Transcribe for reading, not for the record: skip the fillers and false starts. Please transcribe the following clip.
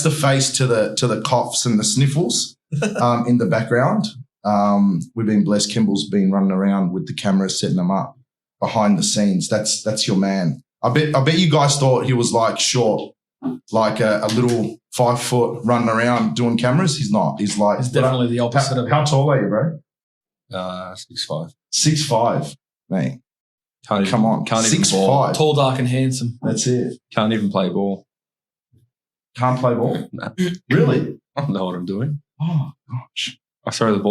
the face to the coughs and the sniffles in the background. We've been blessed. Kembel's been running around with the cameras, setting them up behind the scenes. That's your man. I bet you guys thought he was like short, like a little 5 foot running around doing cameras. He's not. He's definitely the opposite of it. How tall are you, bro? 6'5". 6'5", mate. Come on, can't even ball. 6'5". Tall, dark, and handsome. That's it. Can't even play ball. Can't play ball? No. Really? I don't know what I'm doing. Oh gosh. I throw the ball